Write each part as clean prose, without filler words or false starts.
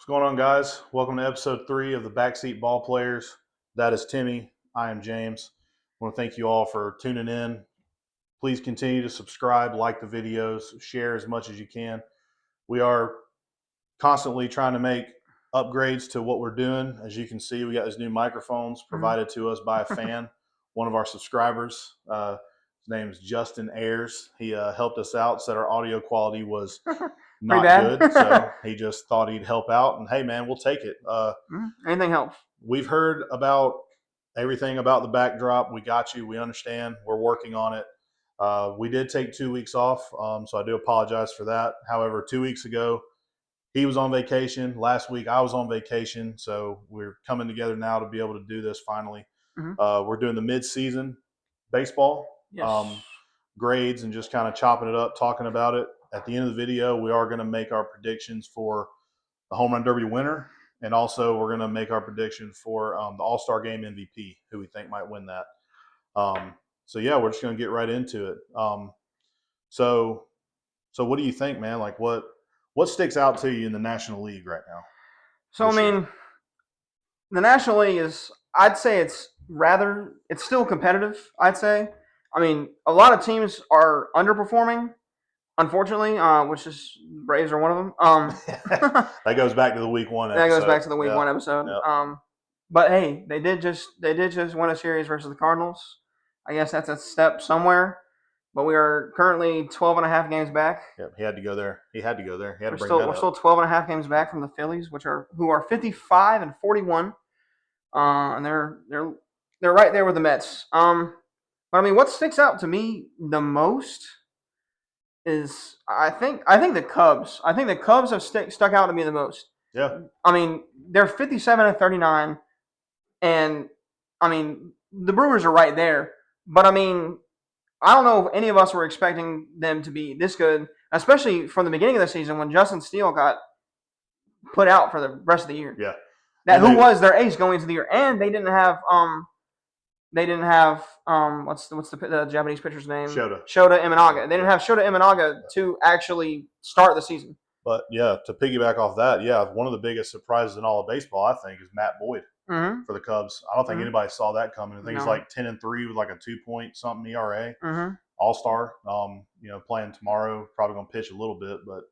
What's going on, guys? Welcome to episode 3 of the Backseat Ball Players. That is Timmy. I am James. I want to thank you all for tuning in. Please continue to subscribe, like the videos, share as much as you can. We are constantly trying to make upgrades to what we're doing. As you can see, we got these new microphones provided to us by a fan, one of our subscribers. His name is Justin Ayers. He helped us out, said our audio quality was not good, so he just thought he'd help out. And hey, man, we'll take it. Anything helps. We've heard about everything about the backdrop. We got you. We understand. We're working on it. We did take 2 weeks off, so I do apologize for that. However, 2 weeks ago, he was on vacation. Last week, I was on vacation, so we're coming together now to be able to do this finally. We're doing the midseason baseball grades and just kind of chopping it up, talking about it. At the end of the video, we are going to make our predictions for the Homerun Derby winner, and also we're going to make our prediction for the All-Star Game MVP, who we think might win that. So yeah, we're just going to get right into it. So what do you think, man? Like, what sticks out to you in the National League right now? So I mean, the National League is, I'd say it's still competitive. I'd say. I mean, a lot of teams are underperforming. Unfortunately, which is Braves are one of them. That goes back to the Week 1 episode. That goes back to the Week 1 episode. Yep. But hey, they did just win a series versus the Cardinals. I guess that's a step somewhere. But we are currently 12 and a half games back. Yep, he had to go there. He had to go there. We're still 12 and a half games back from the Phillies, who are 55 and 41. And they're right there with the Mets. But I mean, what sticks out to me the most is I think the Cubs. I think the Cubs have stuck out to me the most. Yeah. I mean, they're 57 and 39, and I mean the Brewers are right there. But I mean, I don't know if any of us were expecting them to be this good, especially from the beginning of the season when Justin Steele got put out for the rest of the year. Yeah. Who was their ace going into the year, and they didn't have what's the Japanese pitcher's name? Shota Imanaga. They didn't have Shota Imanaga to actually start the season. But yeah, to piggyback off that, one of the biggest surprises in all of baseball, I think, is Matt Boyd for the Cubs. I don't think anybody saw that coming. I think he's like 10-3 with like a 2-point-something ERA. All-star. Playing tomorrow, probably gonna pitch a little bit, but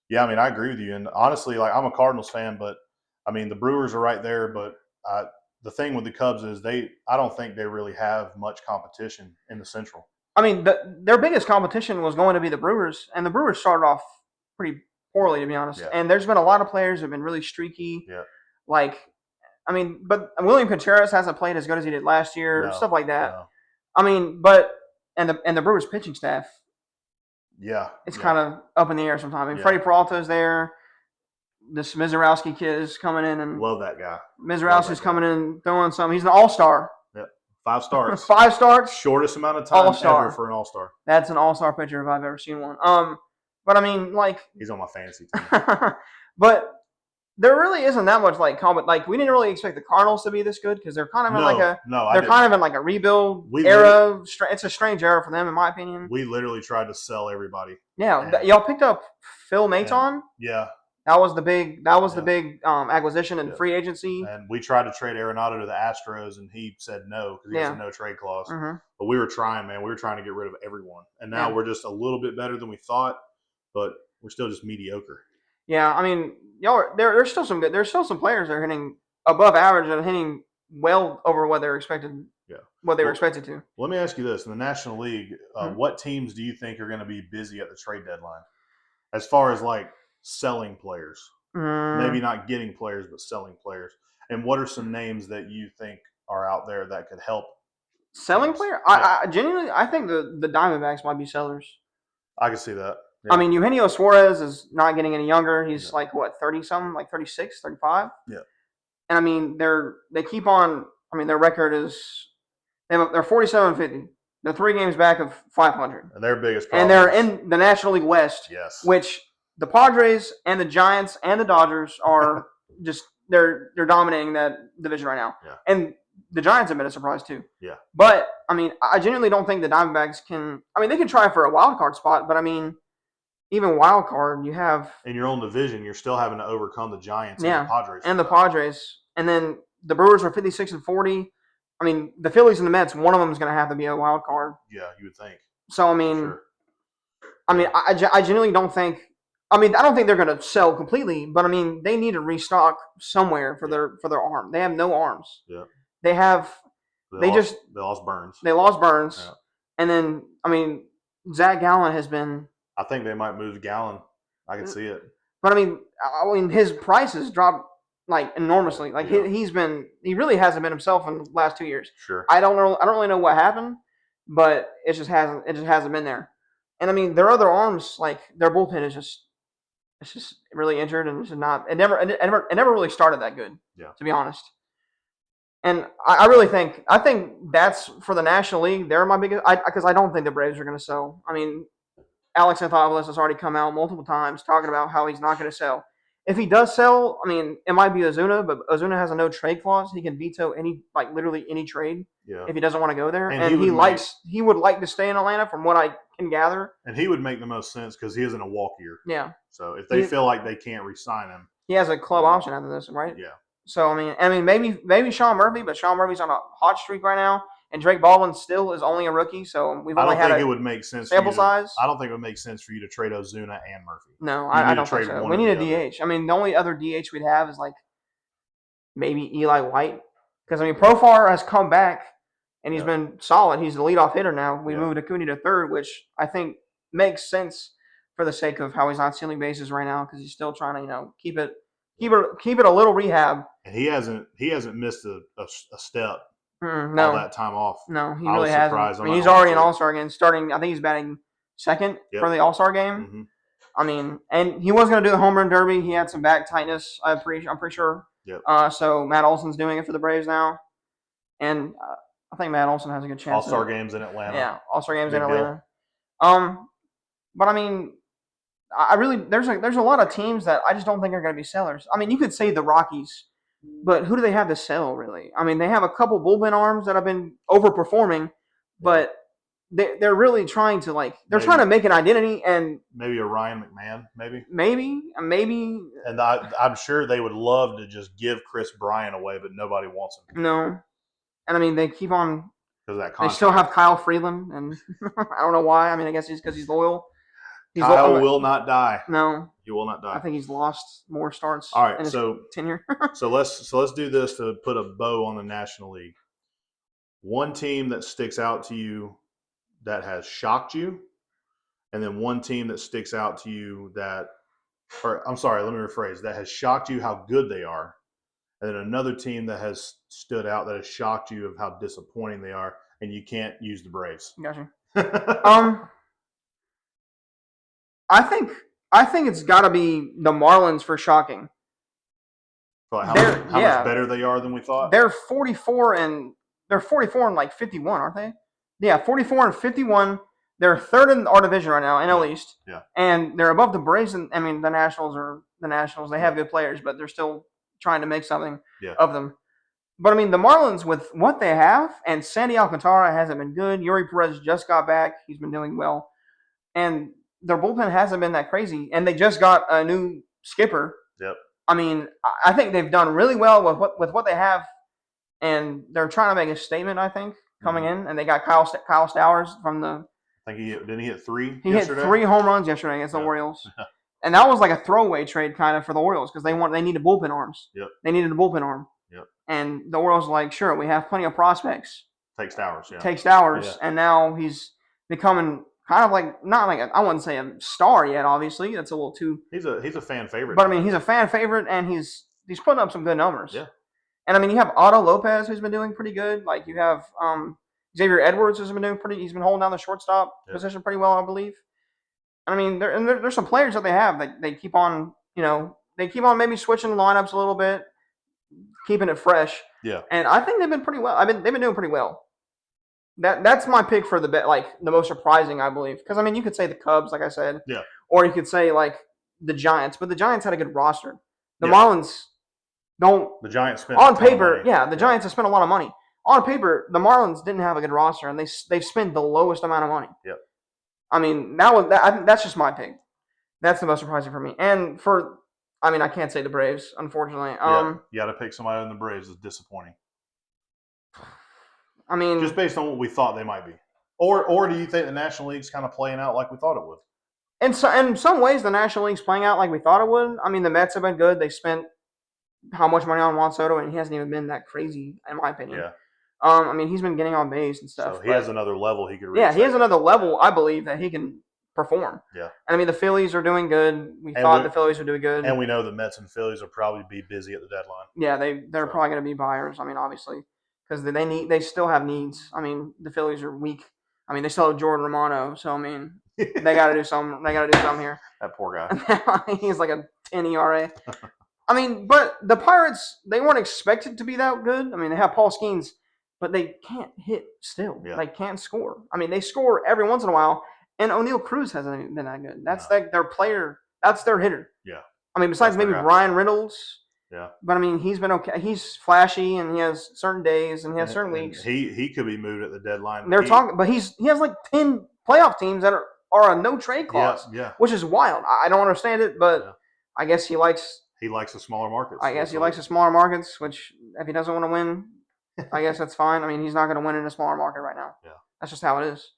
yeah, I mean, I agree with you. And honestly, like, I'm a Cardinals fan, but I mean, the Brewers are right there, but the thing with the Cubs is I don't think they really have much competition in the Central. I mean, their biggest competition was going to be the Brewers, and the Brewers started off pretty poorly, to be honest. Yeah. And there's been a lot of players who have been really streaky. Yeah. Like, I mean, but William Contreras hasn't played as good as he did last year, stuff like that. No. I mean, and the Brewers pitching staff. Yeah. It's kind of up in the air sometimes. I mean, Freddie Peralta is there. This Mizorowski kid is coming in, and love that guy. Mizorowski's coming in, throwing something. He's an all-star. Yep, 5 starts. 5 starts. Shortest amount of time ever for an all-star. That's an all-star pitcher if I've ever seen one. But I mean, like, he's on my fantasy team. But there really isn't that much like we didn't really expect the Cardinals to be this good because they're kind of in a rebuild era. It's a strange era for them, in my opinion. We literally tried to sell everybody. Yeah, y'all picked up Phil Maton. Yeah. That was the big acquisition and free agency. And we tried to trade Arenado to the Astros, and he said no because he has a no trade clause. But we were trying, man. We were trying to get rid of everyone, and now we're just a little bit better than we thought, but we're still just mediocre. Yeah, I mean, there's still some players that are hitting above average and hitting well over what they're expected. Yeah, what they were expected to. Let me ask you this: in the National League, what teams do you think are going to be busy at the trade deadline, as far as like selling players? Maybe not getting players, but selling players. And what are some names that you think are out there that could help? Selling player? Yeah. I genuinely think the Diamondbacks might be sellers. I can see that. Yeah. I mean, Eugenio Suarez is not getting any younger. He's like, what, 30-something, like 36, 35? Yeah. And I mean, they keep on, I mean, their record is, they're 47-50. They're 3 games back of 500. And their biggest problem. And they're in the National League West. Yes. Which the Padres and the Giants and the Dodgers are just, they're dominating that division right now. Yeah. And the Giants have been a surprise too. Yeah. But, I mean, I genuinely don't think the Diamondbacks can, I mean, they can try for a wild card spot, but I mean, even wild card, you have in your own division, you're still having to overcome the Giants and the Padres. And the Padres. And then the Brewers were 56 and 40. I mean, the Phillies and the Mets, one of them is going to have to be a wild card. Yeah, you would think. So, I genuinely don't think. I don't think they're going to sell completely, but they need to restock somewhere for their arm. They have no arms. Yeah. They lost Burns. They lost Burns, yeah. And then Zach Gallen has been. I think they might move Gallen. I can see it. But his prices dropped like enormously. Like he really hasn't been himself in the last 2 years. Sure. I don't really know what happened, but it just hasn't been there. And their other arms, like their bullpen is just really injured, and it's not. It never really started that good. Yeah. To be honest. And I think that's for the National League. They're my biggest, because I don't think the Braves are going to sell. Alex Anthopoulos has already come out multiple times talking about how he's not going to sell. If he does sell, it might be Ozuna, but Ozuna has a no trade clause. He can veto literally any trade if he doesn't want to go there. And he would like to stay in Atlanta, from what I can gather. And he would make the most sense because he isn't a walk year. Yeah. So if they feel like they can't re-sign him, he has a club option after this, right? Yeah. So maybe Sean Murphy, but Sean Murphy's on a hot streak right now. And Drake Baldwin still is only a rookie, so we've only had it would make sense sample size. I don't think it would make sense for you to trade Ozuna and Murphy. No, I don't think so. We need a DH. The only other DH we'd have is like maybe Eli White, because Profar has come back and he's been solid. He's the leadoff hitter now. We moved Acuna to third, which I think makes sense for the sake of how he's not stealing bases right now, because he's still trying to keep it a little rehab. And he hasn't missed a step. No. All that time off. No, he really hasn't. He's already an All-Star again, starting. I think he's batting second for the All-Star game. Mm-hmm. And he was going to do the Homerun Derby. He had some back tightness, I'm pretty sure. Yep. So Matt Olson's doing it for the Braves now. And I think Matt Olson has a good chance. All-Star games in Atlanta. Yeah, All-Star games in Atlanta. But there's a lot of teams that I just don't think are going to be sellers. You could say the Rockies. But who do they have to sell, really? They have a couple bullpen arms that have been overperforming, but they're really trying to trying to make an identity, and maybe a Ryan McMahon, maybe. And I'm sure they would love to just give Chris Bryant away, but nobody wants him. No, and they keep on because that contract. They still have Kyle Freeland, and I don't know why. I guess he's because he's loyal. Kyle will not die. No, he will not die. I think he's lost more starts. All right, in his tenure. so let's do this to put a bow on the National League. One team that sticks out to you that has shocked you, and then one team that sticks out to you that has shocked you how good they are, and then another team that has stood out that has shocked you of how disappointing they are, and you can't use the Braves. Gotcha. I think it's got to be the Marlins for shocking. How much better they are than we thought? They're 44 and 51, aren't they? Yeah, 44 and 51. They're third in our division right now, NL East. Yeah. And they're above the Braves. And the Nationals are the Nationals. They have good players, but they're still trying to make something of them. But the Marlins, with what they have, and Sandy Alcantara hasn't been good. Yuri Perez just got back. He's been doing well. And their bullpen hasn't been that crazy, and they just got a new skipper. Yep. I think they've done really well with what they have, and they're trying to make a statement. I think coming in, and they got Kyle Stowers from the. I think he hit 3. He hit 3 home runs yesterday against the Orioles, and that was like a throwaway trade kind of for the Orioles because they needed bullpen arms. Yep. They needed a bullpen arm. Yep. And the Orioles were like, sure, we have plenty of prospects. Take Stowers. Yeah. Take Stowers, and now he's becoming. Kind of I wouldn't say a star yet. Obviously, that's a little too. He's a fan favorite. But he's a fan favorite, and he's putting up some good numbers. Yeah. And you have Otto Lopez, who's been doing pretty good. Like you have Xavier Edwards, who's been doing pretty. He's been holding down the shortstop position pretty well, I believe. There's some players that they have that they keep on. They keep on maybe switching lineups a little bit, keeping it fresh. Yeah. And I think they've been pretty well. They've been doing pretty well. That's my pick for the most surprising, I believe. Because you could say the Cubs, like I said, or you could say the Giants, but the Giants had a good roster. The Marlins don't. The Giants spent on paper, the Giants have spent a lot of money. On paper, the Marlins didn't have a good roster, and they've spent the lowest amount of money. Yep. I think that's just my pick. That's the most surprising for me. And I can't say the Braves, unfortunately. Yeah, you got to pick somebody in the Braves is disappointing. I mean, Just based on what we thought they might be, or do you think the National League's kind of playing out like we thought it would? in some ways, the National League's playing out like we thought it would. I mean, the Mets have been good. They spent how much money on Juan Soto, and he hasn't even been that crazy, in my opinion. Yeah. I mean, he's been getting on base and stuff. So he has another level he could reach. Yeah, he has another level, I believe, that he can perform. Yeah. And I mean, the Phillies are doing good. We thought the Phillies would do good. And we know the Mets and Phillies will probably be busy at the deadline. Yeah, they're probably going to be buyers. I mean, obviously, because they still have needs. I mean, the Phillies are weak. I mean, they still have Jordan Romano, so I mean, they got to do something. They got to do something here. That poor guy. He's like a 10 ERA. I mean, but the Pirates, they weren't expected to be that good. I mean, they have Paul Skeens, but they can't hit still. Yeah. They can't score. I mean, they score every once in a while, and O'Neal Cruz hasn't been that good. That's like their player. That's their hitter. Yeah. I mean, besides maybe Ryan Reynolds. Yeah. But I mean, he's been okay. He's flashy, and he has certain days, and he has certain weeks. He could be moved at the deadline. They're talking, but he has like 10 playoff teams that are a no trade clause. Yeah. Which is wild. I don't understand it, but I guess he likes. He likes the smaller markets. I guess he likes the smaller markets, which if he doesn't want to win, I guess that's fine. I mean, he's not going to win in a smaller market right now. Yeah. That's just how it is.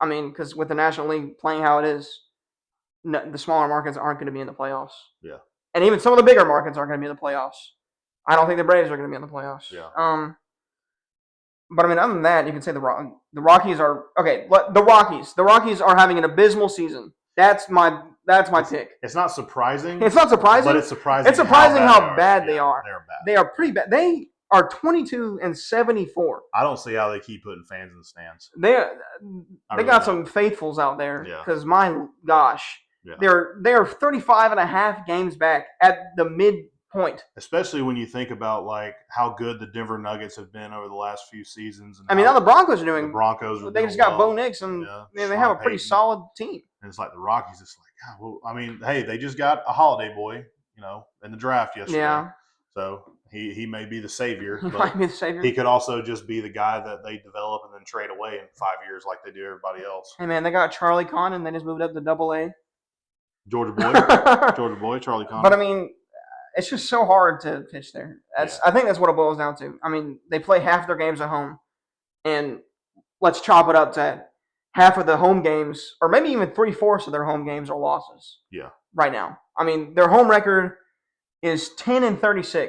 I mean, because with the National League playing how it is, the smaller markets aren't going to be in the playoffs. Yeah. And even some of the bigger markets aren't going to be in the playoffs. I don't think the Braves are going to be in the playoffs. Yeah. But I mean, other than that, you can say the Rockies are okay. The Rockies are having an abysmal season. That's my pick. It's not surprising. It's not surprising. But it's surprising. It's surprising how bad they are. They're bad. They are pretty bad. They are 22-74. I don't see how they keep putting fans in the stands. They got some faithfuls out there. Because my gosh, they're 35 and a half games back at the midpoint. Especially when you think about like how good the Denver Nuggets have been over the last few seasons. And I mean, now the Broncos are doing. The Broncos are. They just got Bo Nix, and they have a pretty solid team. And it's like the Rockies. It's like, well, I mean, hey, they just got a Holiday boy, in the draft yesterday. Yeah. So he may be the savior. He might be the savior. He could also just be the guy that they develop and then trade away in 5 years like they do everybody else. Hey, man, they got Charlie Conn, and they just moved up to Double-A. Georgia boy, Charlie Conn. But, I mean, it's just so hard to pitch there. I think that's what it boils down to. I mean, they play half their games at home, and let's chop it up to half of the home games, or maybe even 3/4 of their home games are losses. Yeah. Right now. I mean, their home record is 10-36.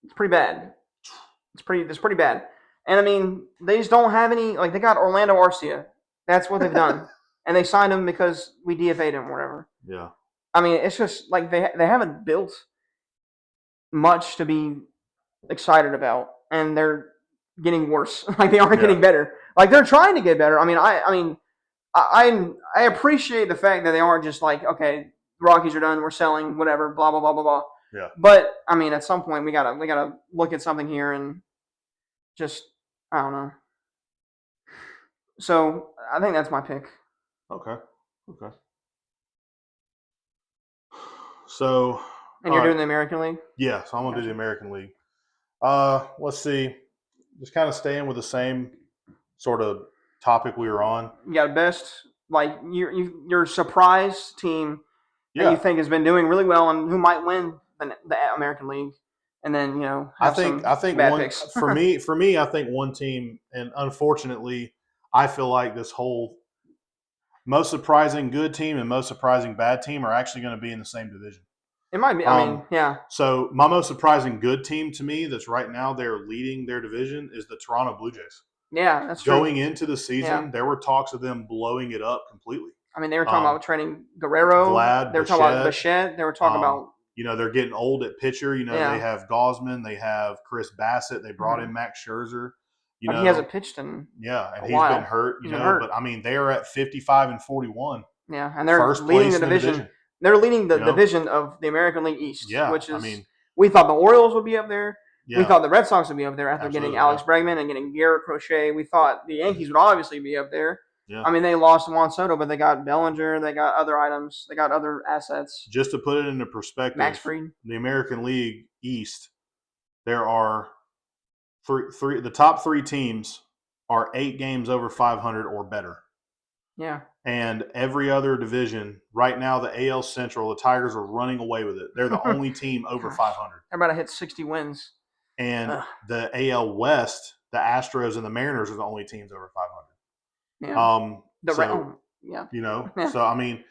It's pretty bad. It's pretty bad. And I mean, they just don't have any. Like, they got Orlando Arcia. That's what they've done, and they signed him because we DFA'd him or whatever. Yeah. I mean, it's just like they haven't built much to be excited about, and they're getting worse. Like, they aren't getting better. Like, they're trying to get better. I mean, I appreciate the fact that they aren't just like, okay, the Rockies are done, we're selling, whatever, blah blah blah blah blah. Yeah. But I mean, at some point we gotta look at something here and just I don't know. So I think that's my pick. Okay. So. And you're doing the American League? Yeah, so I'm gonna do the American League. Let's see. Just kind of staying with the same sort of topic we were on. You got best, like your surprise team that you think has been doing really well and who might win the American League, and then I think bad one picks. for me I think one team, and unfortunately I feel like this whole most surprising good team and most surprising bad team are actually going to be in the same division. It might be. I mean, yeah. So my most surprising good team to me that's right now they're leading their division is the Toronto Blue Jays. Yeah, that's true. Going into the season, there were talks of them blowing it up completely. I mean, they were talking about trading Guerrero. Vlad, they were talking about Bichette. They were talking about. They're getting old at pitcher. They have Gausman. They have Chris Bassett. They brought in Max Scherzer. He hasn't pitched in he's been hurt. But I mean, they are at 55-41. Yeah, and they're leading the division. They're leading the division of the American League East. Yeah, which is. We thought the Orioles would be up there. Yeah. We thought the Red Sox would be up there after getting Alex Bregman and getting Garrett Crochet. We thought the Yankees would obviously be up there. Yeah. I mean, they lost Juan Soto, but they got Bellinger. They got other items. They got other assets. Just to put it into perspective, Max Fried. The American League East, there are three. The top three teams are 8 games over 500 or better. Yeah. And every other division right now, the AL Central, the Tigers are running away with it. They're the only team over 500. They're about to hit 60 wins. And the AL West, the Astros and the Mariners are the only teams over 500. Yeah. Yeah. So I mean,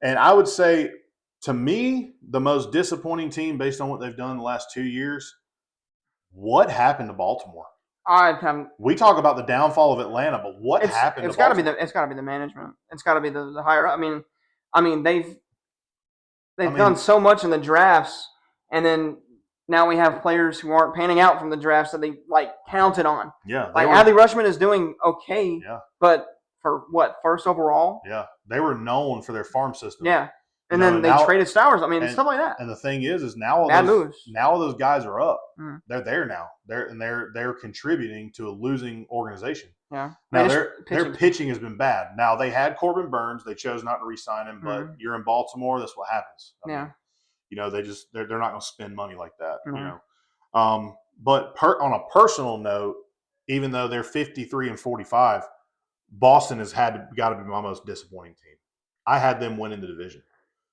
and I would say to me, the most disappointing team based on what they've done the last 2 years, what happened to Baltimore? We talk about the downfall of Atlanta, but what happened to Baltimore? It's got to be the management. It's got to be the higher. I mean they've done so much in the drafts, and then now we have players who aren't panning out from the drafts that they counted on. Yeah, Adley Rutschman is doing okay. Yeah, but for what, first overall? Yeah, they were known for their farm system. Yeah, and then they traded Stowers. Stuff like that. And the thing is now all those guys are up. Mm-hmm. They're there now. They're contributing to a losing organization. Yeah. Now their pitching has been bad. Now they had Corbin Burns. They chose not to re-sign him, but you're in Baltimore. That's what happens. I mean, they're not going to spend money like that. Mm-hmm. But on a personal note, even though they're 53-45. Boston got to be my most disappointing team. I had them winning the division.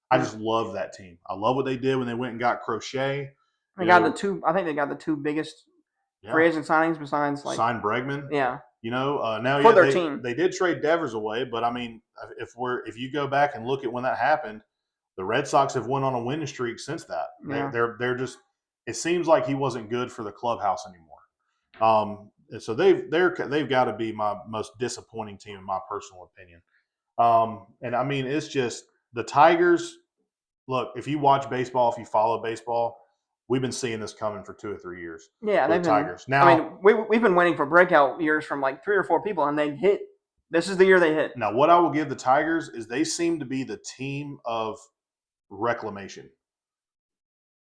I just love that team. I love what they did when they went and got Crochet. I think they got the two biggest free agent signings besides signed Bregman. Yeah. Now for their team. They did trade Devers away, but I mean, if you go back and look at when that happened, the Red Sox have went on a winning streak since that. Yeah. They're just. It seems like he wasn't good for the clubhouse anymore. And so they've got to be my most disappointing team in my personal opinion. And I mean, it's just the Tigers. Look, if you watch baseball, if you follow baseball, we've been seeing this coming for 2 or 3 years. Yeah, the Tigers. Now, we've been waiting for breakout years from 3 or 4 people, and they hit. This is the year they hit. Now, what I will give the Tigers is they seem to be the team of reclamation.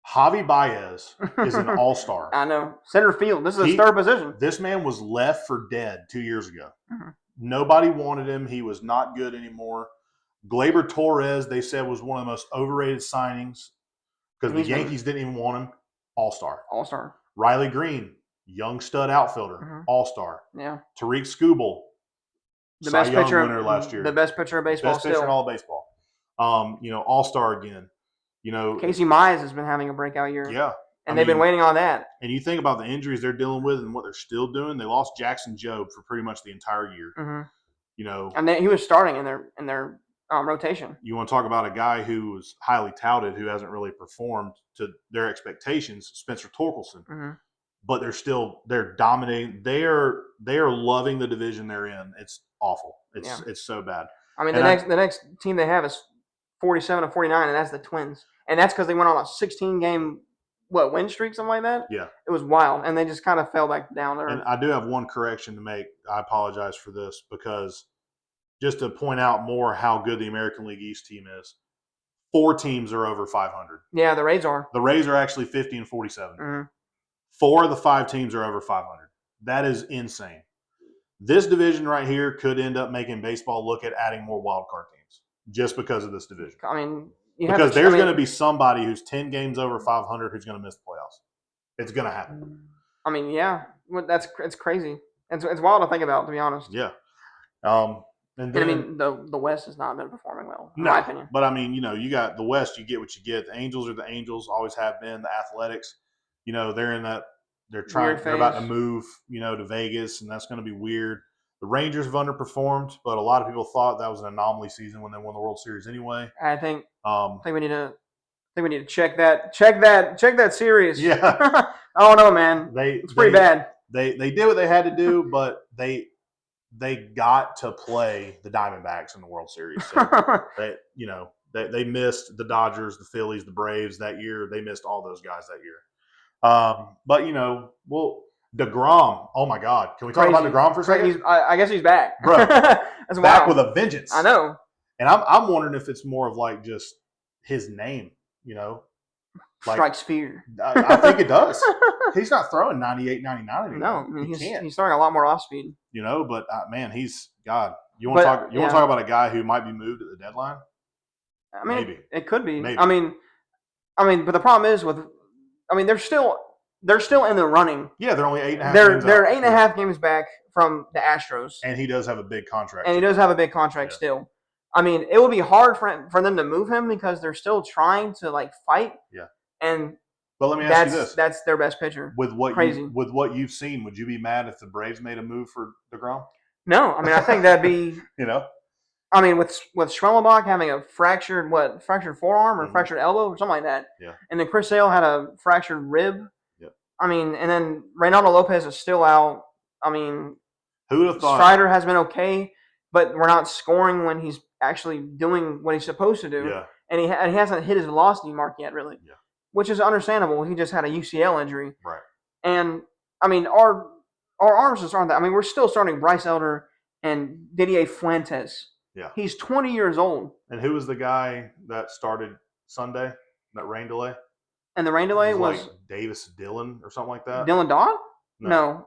Javi Baez is an all-star. I know. Center field. This is his third position. This man was left for dead 2 years ago. Mm-hmm. Nobody wanted him. He was not good anymore. Gleyber Torres, they said, was one of the most overrated signings because the Yankees didn't even want him. All-star. All-star. Riley Green, young stud outfielder. Mm-hmm. All-star. Yeah. Tariq Skubal, the best pitcher winner last year. The best pitcher of baseball. Best pitcher in all of baseball. All-star again. Casey Mize has been having a breakout year. Yeah. And they've been waiting on that. And you think about the injuries they're dealing with and what they're still doing. They lost Jackson Jobe for pretty much the entire year. Mm-hmm. And he was starting in their rotation. You want to talk about a guy who was highly touted, who hasn't really performed to their expectations, Spencer Torkelson. Mm-hmm. But they're dominating. They are loving the division they're in. It's awful. It's so bad. I mean, the next team they have is 47-49, and that's the Twins. And that's because they went on a 16-game win streak, something like that? Yeah. It was wild, and they just kind of fell back down there. And I do have one correction to make. I apologize for this because just to point out more how good the American League East team is, 4 teams are over 500. Yeah, the Rays are. The Rays are actually 50-47. Mm-hmm. 4 of the 5 teams are over 500. That is insane. This division right here could end up making baseball look at adding more wild card teams just because of this division. I mean, there's going to be somebody who's 10 games over 500 who's going to miss the playoffs. It's going to happen. I mean, yeah, it's crazy. It's wild to think about, to be honest. Yeah. And then, I mean, the West has not been performing well, in my opinion. But I mean, you got the West, you get what you get. The Angels are the Angels, always have been. The Athletics, they're in that. They're about to move, to Vegas, and that's going to be weird. The Rangers have underperformed, but a lot of people thought that was an anomaly season when they won the World Series anyway. I think we need to check that series. Yeah. I don't know, man. It's pretty bad. They did what they had to do, but they got to play the Diamondbacks in the World Series. So they missed the Dodgers, the Phillies, the Braves that year. They missed all those guys that year. But DeGrom, oh my God. Can we talk about DeGrom for a second? I guess he's back. Bro, that's back wild. with a vengeance. I know. And I'm wondering if it's more of just his name, strikes fear. I think it does. He's not throwing 98, 99 anymore. No, I mean, he's throwing a lot more off speed. But man, he's God. You want to talk about a guy who might be moved at the deadline? I mean, maybe it could be. Maybe. I mean, but the problem is they're still they're still in the running. Yeah, they're only 8.5 They're games they're out. 8.5 games back from the Astros, And he does have a big contract. and he does have a big contract still. I mean, it would be hard for them to move him because they're still trying to like fight. Yeah. And but let me ask you this: that's their best pitcher. With what you've seen, would you be mad if the Braves made a move for DeGrom? No, I mean I think that'd be I mean with Schwellenbach having a fractured forearm or fractured elbow or something like that. Yeah. And then Chris Sale had a fractured rib. Yeah. I mean, and then Reynaldo Lopez is still out. I mean, who would have thought? Strider has been okay, but we're not scoring when he's actually doing what he's supposed to do. Yeah. And he hasn't hit his velocity mark yet, really. Yeah. Which is understandable. He just had a UCL injury. Right. And I mean, our arms just aren't that. I mean, we're still starting Bryce Elder and Didier Fuentes. Yeah. He's 20 years old. And who was the guy that started Sunday, that rain delay? And the rain delay was like Davis Dillon or something like that? Dylan Dodd? No.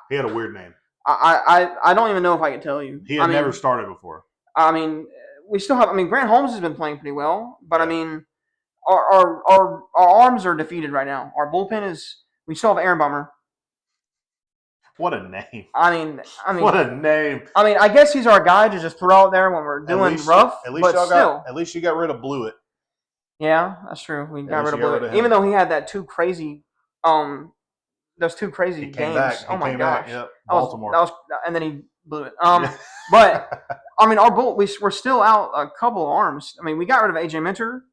He had a weird name. I don't even know if I could tell you. He had never started before. I mean, we still have. I mean, Grant Holmes has been playing pretty well, but I mean, our arms are defeated right now. Our bullpen is. We still have Aaron Bummer. What a name! I mean, what a name! I mean, I guess he's our guy to just throw out there when we're doing rough. At least you got rid of Blewett. Yeah, that's true. We got rid of Blewett, even though he had that those two crazy games. Oh my gosh! Yep. Baltimore. And then he blew it. But I mean, we're still out a couple of arms. I mean, we got rid of AJ Minter.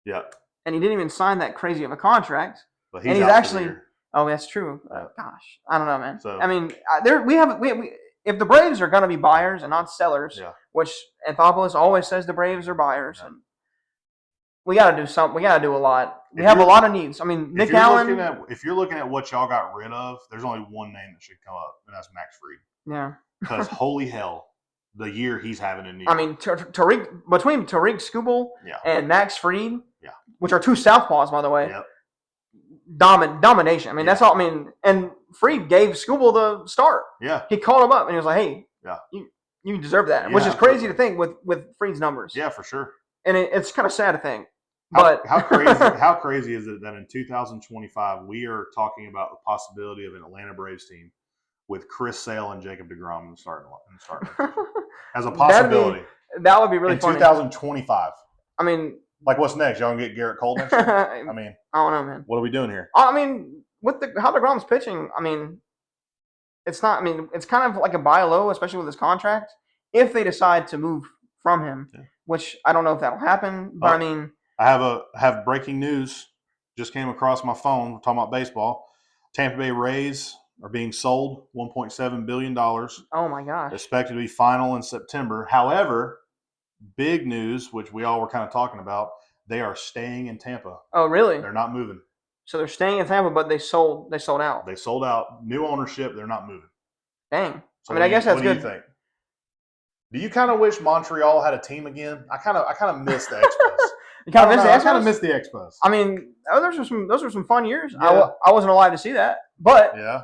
Yeah. And he didn't even sign that crazy of a contract. But he's actually. Oh, that's true. Gosh, I don't know, man. So, I mean, if the Braves are going to be buyers and not sellers, which Anthopoulos always says the Braves are buyers, and we got to do something. We got to do a lot. We have a lot of needs. I mean, Nick Allen. If you're looking at what y'all got rid of, there's only one name that should come up, and that's Max Fried. Yeah. Because holy hell, the year he's having in New York. I mean, between Tariq Skubal and Max Fried, which are two southpaws, by the way. Yep. Domination. I mean, that's all. I mean, and Fried gave Skubal the start. Yeah. He called him up and he was like, "Hey, you deserve that," which is crazy to think with Fried's numbers. Yeah, for sure. And it's kind of sad to think. But how crazy is it that in 2025 we are talking about the possibility of an Atlanta Braves team with Chris Sale and Jacob DeGrom in the starting as a possibility? That would be really funny. In 2025. I mean. Like, what's next? Y'all gonna get Garrett Cole next year? I mean, I don't know, man. What are we doing here? I mean, with how DeGrom's pitching, I mean, it's not. I mean, it's kind of like a buy low, especially with his contract. If they decide to move from him, which I don't know if that'll happen, but I mean, I have breaking news. Just came across my phone. We're talking about baseball. Tampa Bay Rays are being sold $1.7 billion. Oh my gosh! Expected to be final in September. However. Big news, which we all were kind of talking about, they are staying in Tampa. Oh, really? They're not moving. So they're staying in Tampa, but they sold out. They sold out. New ownership. They're not moving. Dang. So I mean, I guess that's good. What do you think? Do you kind of wish Montreal had a team again? I kind of miss the Expos. You kind of miss the Expos? I kind of miss the Expos. I mean, those were some fun years. Yeah. I wasn't alive to see that, but yeah.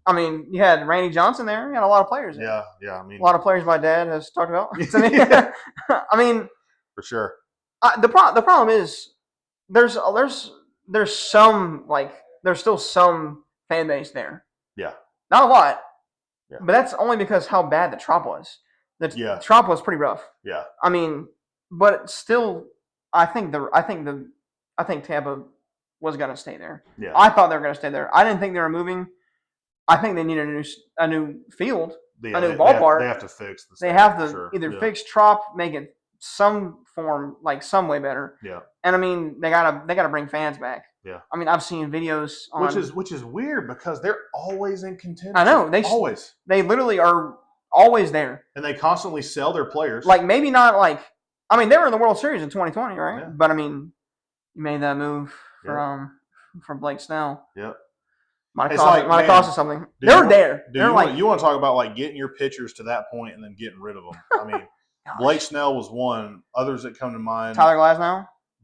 I mean, you had Randy Johnson there. You had a lot of players there. Yeah. I mean, a lot of players my dad has talked about. I mean, for sure. The problem is there's still some fan base there. Yeah. Not a lot. Yeah. But that's only because how bad the Trop was. The Trop was pretty rough. Yeah. I mean, but still, I think Tampa was going to stay there. Yeah. I thought they were going to stay there. I didn't think they were moving. I think they need a new field, a new ballpark. They have to fix the. They have to either fix Trop, make it some form like some way better. Yeah. And I mean, they gotta bring fans back. Yeah. I mean, I've seen videos on which is weird because they're always in contention. I know they literally are always there, and they constantly sell their players. Like maybe not like I mean they were in the World Series in 2020, right? Yeah. But I mean, you made that move for Blake Snell. Yep. Might have cost us something. You want to talk about like getting your pitchers to that point and then getting rid of them? I mean, Blake Snell was one. Others that come to mind: Tyler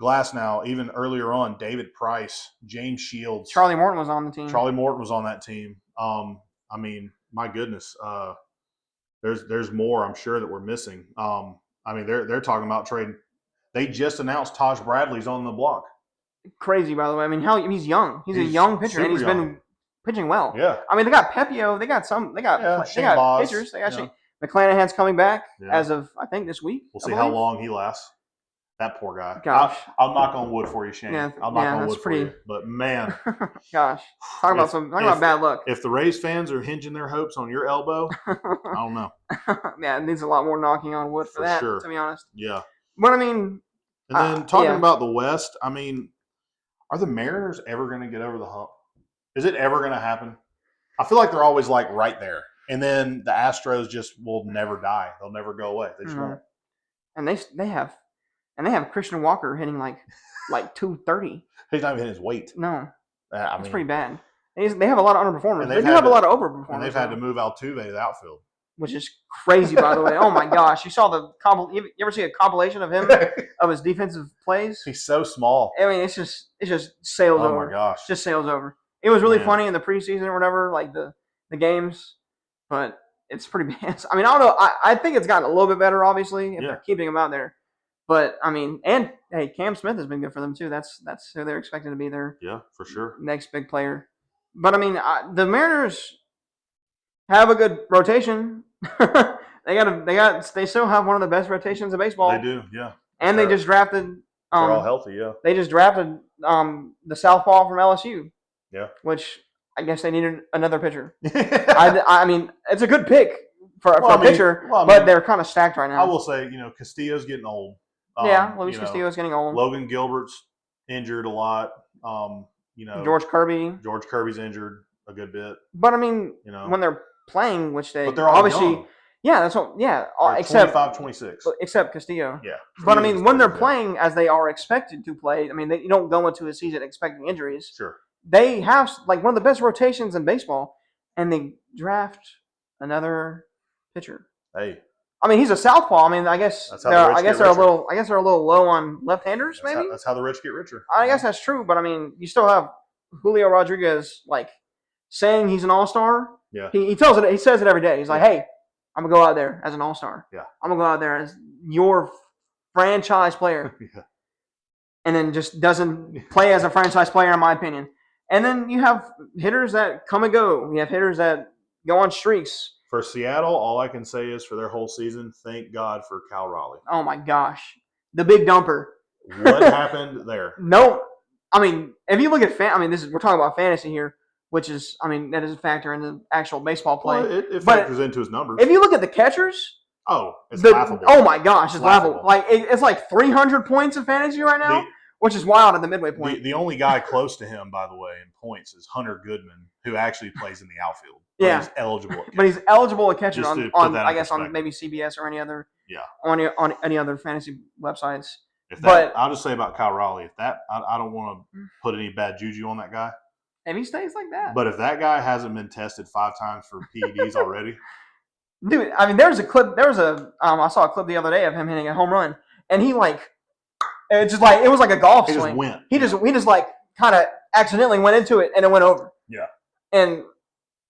Glasnow. Even earlier on, David Price, James Shields, Charlie Morton was on the team. I mean, my goodness, there's more. I'm sure that we're missing. I mean, they're talking about trading. They just announced Taj Bradley's on the block. crazy, by the way. I mean, he's young. He's a young pitcher, and he's been pitching well. Yeah. I mean, they got Pepio. They got pitchers. They actually McClanahan's coming back as of I think this week. We'll see how long he lasts. That poor guy. Gosh. I'll knock on wood for you, Shane. I'll knock on wood for you. But man, gosh, talk about bad luck. If the Rays fans are hinging their hopes on your elbow, I don't know. Yeah, it needs a lot more knocking on wood for that. Sure. To be honest. Yeah. But I mean, and then talking about the West, I mean, are the Mariners ever going to get over the hump? Is it ever going to happen? I feel like they're always like right there, and then the Astros just will never die. They'll never go away. They just won't. And they have Christian Walker hitting like 230. He's not even hitting his weight. No, that's pretty bad. They have a lot of underperformers. They do have a lot of overperformers. And they've had to move Altuve to the outfield, which is crazy, by the way. Oh my gosh, you saw you ever see a compilation of him of his defensive plays? He's so small. I mean, it's just sails over. Oh my gosh, just sails over. It was really funny in the preseason or whatever, like the games, but it's pretty bad. I mean, I don't know. I think it's gotten a little bit better, obviously, if they're keeping him out there. But I mean, and hey, Cam Smith has been good for them too. That's who they're expecting to be their for sure next big player. But I mean, the Mariners have a good rotation. They still have one of the best rotations of baseball. They do, yeah. And they just drafted. They're all healthy, yeah. They just drafted the southpaw from LSU. Yeah. Which I guess they needed another pitcher. I mean, it's a good pick for a pitcher, but they're kind of stacked right now. I will say, Castillo's getting old. Luis Castillo's getting old. Logan Gilbert's injured a lot. George Kirby. George Kirby's injured a good bit. But I mean, when they're playing, which but they're all obviously young. Yeah, that's what. Yeah, except 25, 26. Except Castillo. Yeah. But I mean, when they're playing as they are expected to play, I mean, you don't go into a season expecting injuries. Sure. They have one of the best rotations in baseball, and they draft another pitcher. Hey. I mean, he's a southpaw. I mean, I guess they're a little low on left-handers. Maybe that's how the rich get richer. I guess that's true, but I mean, you still have Julio Rodriguez saying he's an all-star. Yeah. He tells it. He says it every day. He's like, "Hey, I'm gonna go out there as an all-star. Yeah. I'm gonna go out there as your franchise player." Yeah. And then just doesn't play as a franchise player, in my opinion. And then you have hitters that come and go. You have hitters that go on streaks. For Seattle, all I can say is for their whole season, thank God for Cal Raleigh. Oh my gosh, the big dumper. What happened there? No, I mean, if you look at we're talking about fantasy here, which is, that is a factor in the actual baseball play. Well, it factors into his numbers. If you look at the catchers, it's laughable. Oh my gosh, it's laughable. It's like 300 points in fantasy right now, which is wild at the midway point. The only guy close to him, by the way, in points is Hunter Goodman, who actually plays in the outfield. Yeah, he's eligible. But he's eligible at catcher on maybe CBS or any other. Yeah. On any other fantasy websites. I'll just say about Kyle Raleigh, I don't want to put any bad juju on that guy. And he stays like that. But if that guy hasn't been tested 5 times for PEDs already, dude, I mean, I saw a clip the other day of him hitting a home run, and he it was like a golf swing. Just went. He just kind of accidentally went into it, and it went over. Yeah. And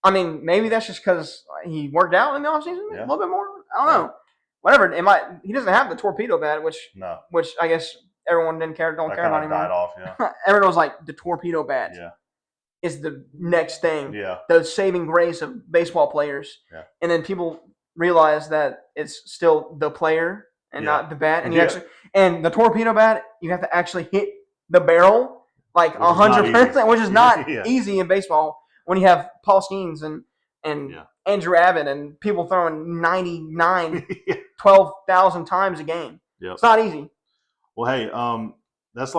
I mean, maybe that's just because he worked out in the offseason a little bit more. I don't know. Whatever. He doesn't have the torpedo bat, which I guess everyone don't care about anymore. Died off, yeah. Everyone was like, the torpedo bat is the next thing. Yeah. The saving grace of baseball players. Yeah. And then people realize that it's still the player and not the bat. And and the torpedo bat, you have to actually hit the barrel 100%, which is not easy in baseball. When you have Paul Skeens and Andrew Abbott and people throwing 99, 12,000 times a game. Yep. It's not easy. Well, hey, that's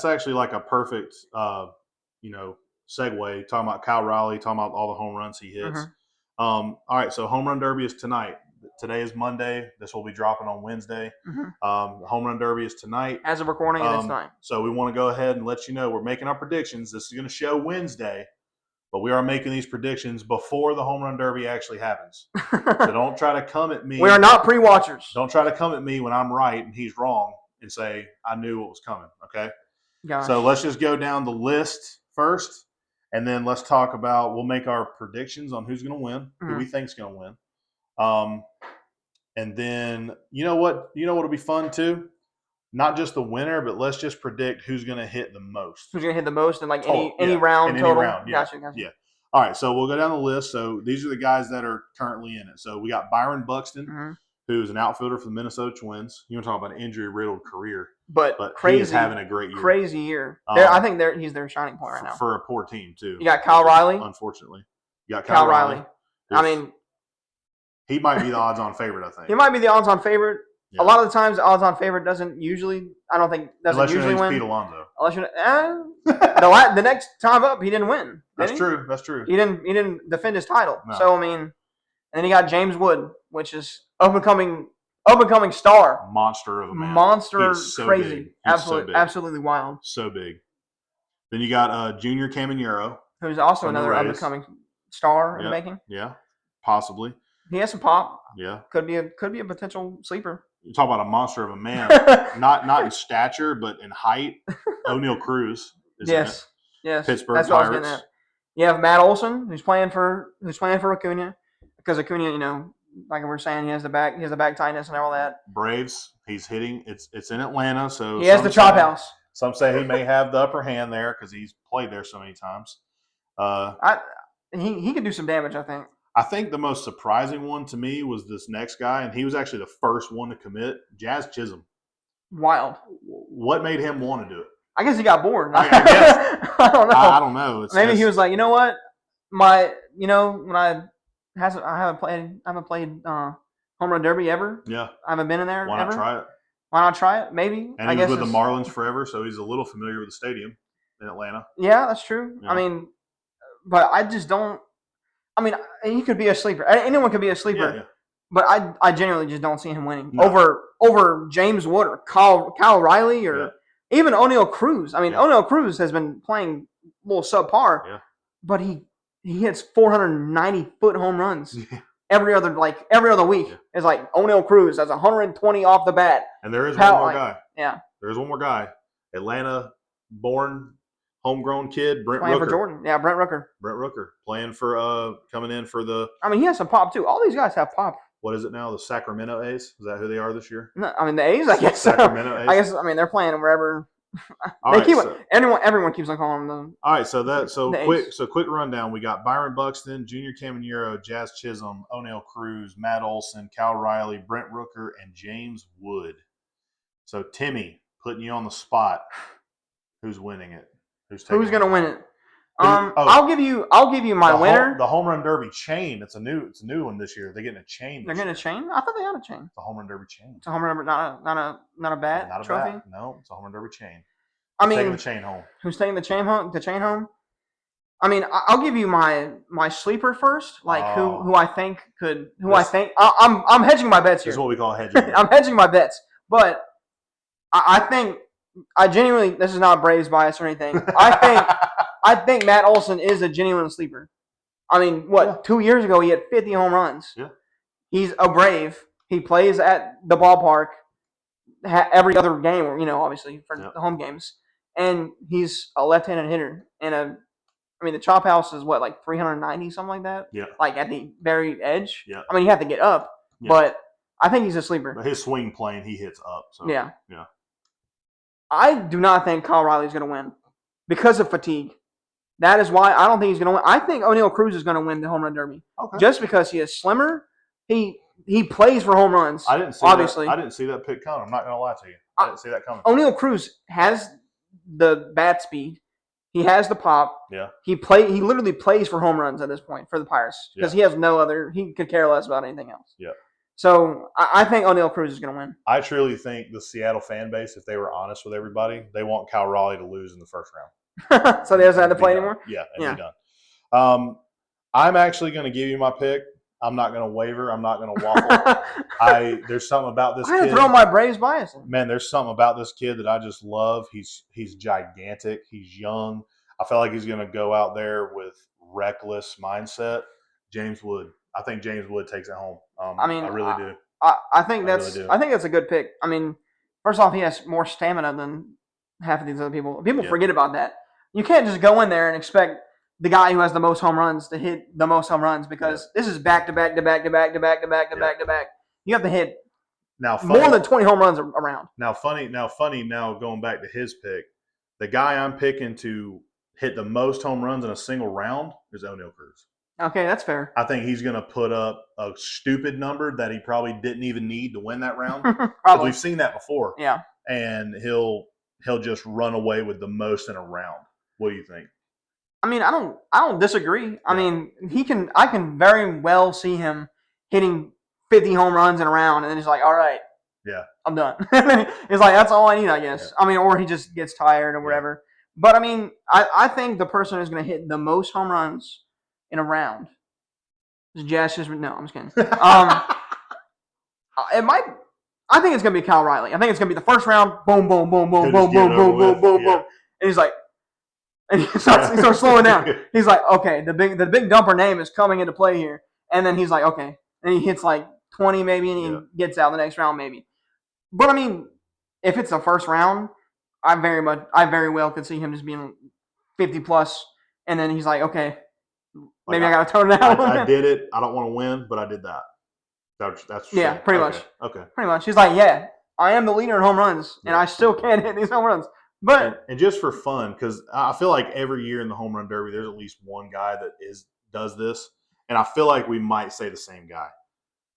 actually like a perfect, segue, talking about Kyle Raleigh, talking about all the home runs he hits. Mm-hmm. All right, so Homerun Derby is tonight. Today is Monday. This will be dropping on Wednesday. Mm-hmm. Homerun Derby is tonight. As of recording, it's tonight. So we want to go ahead and let you know we're making our predictions. This is going to show Wednesday. But we are making these predictions before the Homerun Derby actually happens. So don't try to come at me. We are not pre-watchers. Don't try to come at me when I'm right and he's wrong and say, I knew what was coming, okay? Gosh. So let's just go down the list first, and then let's talk about – we'll make our predictions on who's going to win, who we think is going to win. And then you know what will be fun too? not just the winner, but let's just predict who's going to hit the most. Who's going to hit the most in like Total, any yeah. round In total? any round, yeah. Gotcha. Yeah. All right, so we'll go down the list. So these are the guys that are currently in it. So we got Byron Buxton, who's an outfielder for the Minnesota Twins. You want to talk about an injury-riddled career. But he is having a great year. Crazy year. I think he's their shining point right now. For a poor team, too. You got Kyle Riley. Unfortunately. You got Kyle Riley. I mean, he might be the odds-on favorite, I think. He might be the odds-on favorite. Yeah. A lot of the times, the odds-on favorite doesn't usually win. Unless Pete Alonso. Unless the next time up, he didn't win. That's true. That's true. He didn't defend his title. No. So I mean, and then you got James Wood, which is up and coming star, monster of a man, monster, so crazy, absolutely wild, so big. Then you got Junior Caminero, who's also another up and coming star in the making. Yeah, possibly. He has some pop. Yeah, could be a potential sleeper. You talk about a monster of a man, not in stature, but in height. O'Neal Cruz is yes. Pittsburgh That's Pirates. What I was getting at. You have Matt Olson, who's playing for Acuna, because Acuna, like we were saying, he has the back tightness and all that. Braves, he's hitting. It's in Atlanta, so he has the chop house. Some say he may have the upper hand there because he's played there so many times. He could do some damage, I think. I think the most surprising one to me was this next guy, and he was actually the first one to commit, Jazz Chisholm. Wild. What made him want to do it? I guess he got bored. I guess. I don't know. I don't know. Maybe he was like, you know what, when I haven't played Homerun Derby ever. Yeah. I haven't been in there. Why not try it? Why not try it? Maybe. And he was with the Marlins forever, so he's a little familiar with the stadium in Atlanta. Yeah, that's true. Yeah. I mean, but I just don't. I mean, he could be a sleeper. Anyone could be a sleeper. Yeah. But I genuinely just don't see him winning over James Wood or Kyle Riley or even O'Neal Cruz. I mean, O'Neal Cruz has been playing a little subpar, but he hits 490-foot home runs every other week. Yeah. It's like O'Neal Cruz has 120 off the bat. And there is one more guy. Yeah, there is one more guy. Atlanta-born. Homegrown kid, Brent playing Rooker. For Jordan. Yeah, Brent Rooker. Brent Rooker playing for coming in for the. I mean, he has some pop too. All these guys have pop. What is it now? The Sacramento A's? Is that who they are this year? No, I mean the A's. I guess Sacramento A's. I guess they're playing wherever. Everyone keeps on calling them. All right, quick rundown. We got Byron Buxton, Junior Caminero, Jazz Chisholm, O'Neal Cruz, Matt Olson, Kyle Riley, Brent Rooker, and James Wood. So Timmy, putting you on the spot. Who's winning it? Who's going to win it? I'll give you my winner. The Homerun Derby chain. It's a new one this year. They're getting a chain. They're getting a chain? I thought they had a chain. It's a Homerun Derby chain. It's a Homerun Derby, not a bat trophy. No, it's a Homerun Derby chain. Who's taking the chain home? Who's taking the chain home? The chain home? I mean, I'll give you my sleeper first. Like who I think could. I'm hedging my bets here. This is what we call hedging. I'm hedging my bets, but I think. I genuinely, this is not Braves bias or anything. I think Matt Olson is a genuine sleeper. I mean, 2 years ago he had 50 home runs. Yeah. He's a Brave. He plays at the ballpark every other game, obviously for the home games. And he's a left-handed hitter. And the chop house is 390, something like that? Yeah. Like at the very edge. Yeah. I mean, you have to get up, but I think he's a sleeper. But his swing plane, he hits up. So yeah. Yeah. I do not think Kyle Riley's going to win because of fatigue. That is why I don't think he's going to win. I think O'Neal Cruz is going to win the Homerun Derby just because he is slimmer. He plays for home runs. I didn't see that pick coming. I'm not going to lie to you. I didn't see that coming. O'Neal Cruz has the bat speed. He has the pop. Yeah. He literally plays for home runs at this point for the Pirates because he has no other. He could care less about anything else. Yeah. So I think O'Neal Cruz is going to win. I truly think the Seattle fan base, if they were honest with everybody, they want Kyle Riley to lose in the first round. So they doesn't have to play anymore? Yeah, and be done. I'm actually going to give you my pick. I'm not going to waver. I'm not going to waffle. There's something about this kid. I had to throw my Braves bias in. Man, there's something about this kid that I just love. He's gigantic. He's young. I feel like he's going to go out there with reckless mindset. James Wood. I think James Wood takes it home. I really do. I think that's a good pick. I mean, first off, he has more stamina than half of these other people. People forget about that. You can't just go in there and expect the guy who has the most home runs to hit the most home runs because this is back to back to back to back to back to back to back to back. You have to hit Now, funny, more than 20 home runs around. Now, funny. Now, going back to his pick, the guy I'm picking to hit the most home runs in a single round is O'Neal Cruz. Okay, that's fair. I think he's going to put up a stupid number that he probably didn't even need to win that round. Probably. We've seen that before. Yeah. And he'll just run away with the most in a round. What do you think? I mean, I don't disagree. I mean, I can very well see him hitting 50 home runs in a round, and then he's like, all right, yeah, I'm done. It's like, that's all I need, I guess. Yeah. I mean, or he just gets tired or whatever. But I mean, I think the person who's going to hit the most home runs in a round is Jazz. No, I'm just kidding. It might. I think it's going to be Cal Riley. I think it's going to be the first round. Boom, boom, boom, boom, boom, boom, boom, boom, boom, boom. And he's like, and he starts slowing down. He's like, okay, the big dumper name is coming into play here. And then he's like, okay, and he hits like 20 maybe, and he gets out the next round maybe. But I mean, if it's the first round, I very well could see him just being 50 plus, and then he's like, okay, maybe I got to tone it down. I did it. I don't want to win, but I did that. That's pretty much. Okay. Pretty much. He's like, yeah, I am the leader in home runs, and I still can't hit these home runs. But and just for fun, because I feel like every year in the Home Run Derby, there's at least one guy that does this, and I feel like we might say the same guy.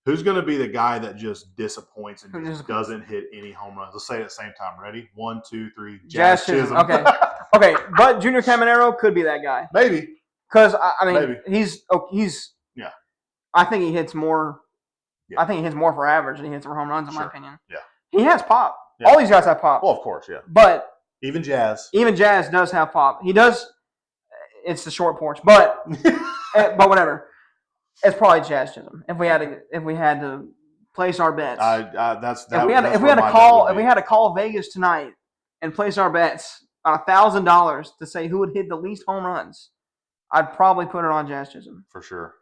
Who's going to be the guy that just disappoints and just doesn't hit any home runs? Let's say it at the same time. Ready? 1, 2, 3. Jazz Chisholm. Okay, but Junior Caminero could be that guy. Maybe. Because I mean, he's yeah. I think he hits more. Yeah. I think he hits more for average than he hits for home runs, in my opinion. Yeah. He has pop. Yeah. All these guys have pop. Well, of course, yeah. But even Jazz does have pop. He does. It's the short porch, but whatever. It's probably Jazz Chisholm. If we had to place our bets, if we had to call Vegas tonight and place our bets on $1,000 to say who would hit the least home runs, I'd probably put it on Jazz Chisholm for sure.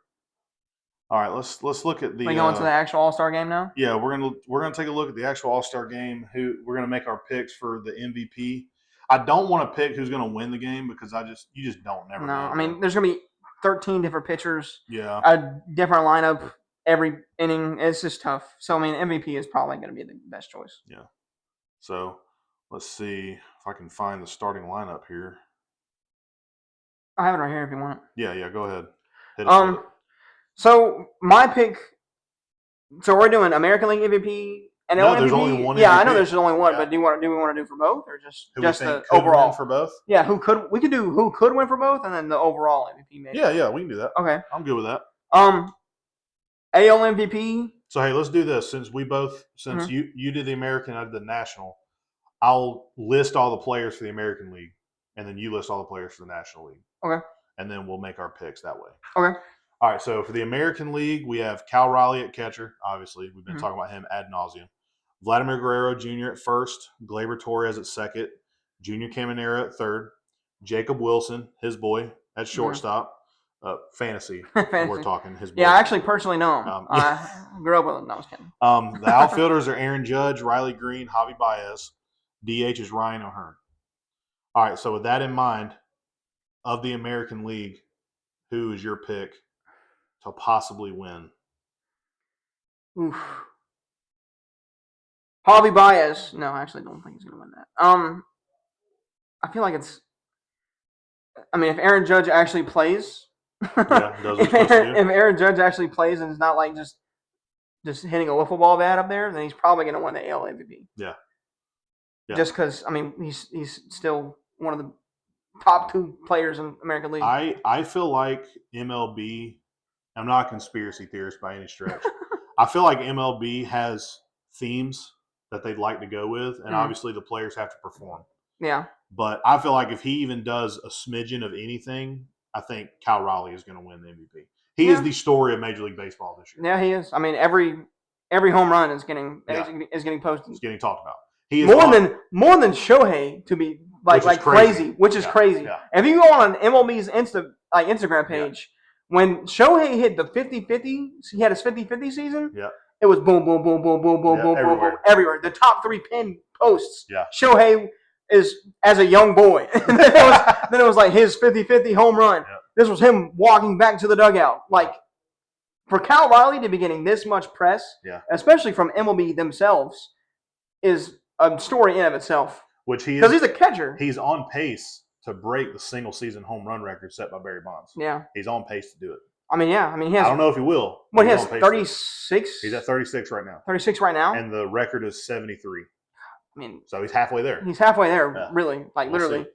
All right, let's look at the. We going to the actual All-Star game now? Yeah, we're gonna take a look at the actual All-Star game. We're gonna make our picks for the MVP. I don't want to pick who's gonna win the game because you just don't never. No, know. I mean there's gonna be 13 different pitchers. Yeah. A different lineup every inning. It's just tough. So I mean MVP is probably gonna be the best choice. Yeah. So let's see if I can find the starting lineup here. I have it right here if you want. Yeah. Go ahead. Hit us with it. So my pick. So we're doing American League MVP and no, MVP. There's only one. Yeah, MVP. I know there's only one, but do we want to do for both or just the could overall win for both? Yeah, we could do who could win for both and then the overall MVP maybe. Yeah, we can do that. Okay, I'm good with that. AL MVP. So hey, let's do this since you did the American, I did the National. I'll list all the players for the American League, and then you list all the players for the National League. Okay. And then we'll make our picks that way. Okay. All right, so for the American League, we have Cal Riley at catcher. Obviously, we've been talking about him ad nauseum. Vladimir Guerrero Jr. at first, Gleyber Torres at second, Junior Caminero at third, Jacob Wilson, his boy, at shortstop. Fantasy. We're talking his boy. Yeah, I actually personally know him. I grew up with him. No, I was kidding. The outfielders are Aaron Judge, Riley Green, Javi Baez. DH is Ryan O'Hearn. All right, so with that in mind, of the American League, who is your pick to possibly win? Oof. Javi Baez. No, I actually don't think he's going to win that. I feel like it's. I mean, if Aaron Judge actually plays, if Aaron Judge actually plays and it's not like just hitting a wiffle ball bat up there, then he's probably going to win the AL MVP. Yeah. Just because, I mean, he's still one of the top two players in American League. I feel like MLB. I'm not a conspiracy theorist by any stretch. I feel like MLB has themes that they'd like to go with, and obviously the players have to perform. Yeah. But I feel like if he even does a smidgen of anything, I think Cal Raleigh is going to win the MVP. He is the story of Major League Baseball this year. Yeah, he is. I mean, every home run is getting posted. It's getting talked about. He is more than Shohei to be like crazy, which is crazy. Yeah. If you go on MLB's Instagram page, when Shohei hit the 50-50, he had his 50-50 season. Yeah. It was boom, boom, boom, boom, boom, boom, boom, boom, boom, everywhere. The top three pin posts. Yeah. Shohei is as a young boy. then it was like his 50-50 home run. Yeah. This was him walking back to the dugout. Like, for Cal Riley to be getting this much press, especially from MLB themselves, is a story in of itself. Which he is, because he's a catcher. He's on pace to break the single season home run record set by Barry Bonds. Yeah, he's on pace to do it. I mean, yeah. I mean, he has. I don't know if he will. What, he has 36? He's at 36 right now. 36 right now? And the record is 73. I mean, so he's halfway there. He's halfway there, really. Like, literally. See.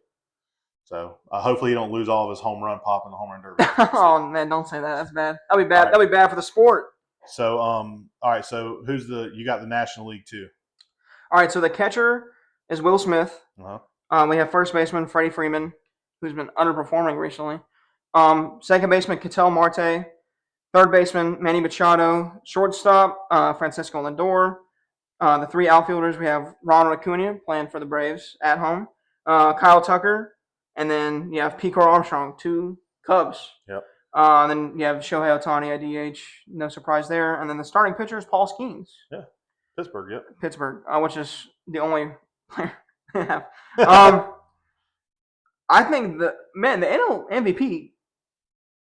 So, hopefully he don't lose all of his home run pop in the Homerun Derby. Oh, man, don't say that. That's bad. That'll be bad. Right. That'll be bad for the sport. So, all right. So, you got the National League too. All right. So, the catcher is Will Smith. Uh-huh. We have first baseman Freddie Freeman, who's been underperforming recently. Second baseman Ketel Marte. Third baseman Manny Machado. Shortstop Francisco Lindor. The three outfielders, we have Ronald Acuna playing for the Braves at home. Kyle Tucker. And then you have Pete Armstrong, 2 Cubs. Yep. Then you have Shohei Ohtani at DH. No surprise there. And then the starting pitcher is Paul Skeens. Yeah. Pittsburgh, yep. Pittsburgh, which is the only player they have. I think the NL MVP,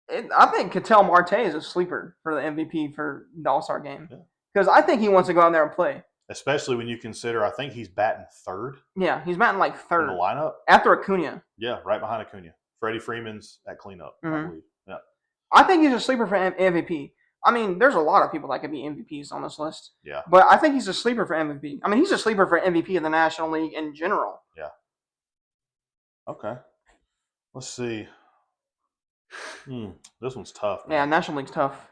I think Ketel Marte is a sleeper for the MVP for the All-Star game. Because I think he wants to go out there and play. Especially when you consider, I think he's batting third. Yeah, he's batting like third. In the lineup? After Acuna. Yeah, right behind Acuna. Freddie Freeman's at cleanup, I believe. Yeah. I think he's a sleeper for MVP. I mean, there's a lot of people that could be MVPs on this list. Yeah. But I think he's a sleeper for MVP. I mean, he's a sleeper for MVP of the National League in general. Yeah. Okay. Let's see. This one's tough, man. Yeah, National League's tough.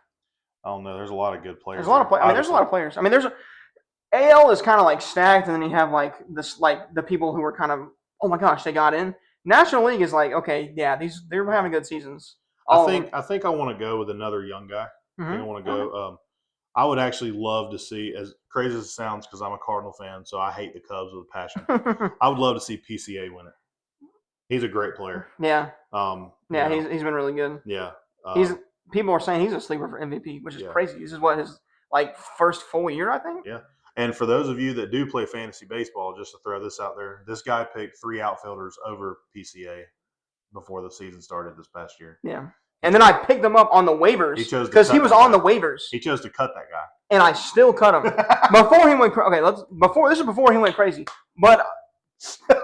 I don't know. There's a lot of good players. There's a lot of players. I mean, there's a lot of players. I mean, AL is kind of like stacked, and then you have like this, like the people who are kind of, oh my gosh, they got in. National League is like, okay, yeah, they're having good seasons. I think I want to go with another young guy. Mm-hmm. I think I want to go. I would actually love to see, as crazy as it sounds, because I'm a Cardinal fan, so I hate the Cubs with a passion. I would love to see PCA win it. He's a great player. Yeah. He's been really good. Yeah. People are saying he's a sleeper for MVP, which is crazy. This is what his first full year, I think. Yeah. And for those of you that do play fantasy baseball, just to throw this out there, this guy picked 3 outfielders over PCA before the season started this past year. Yeah. And then I picked him up on the waivers because he was on the waivers. He chose to cut that guy, and I still cut him before he went. Before he went crazy. But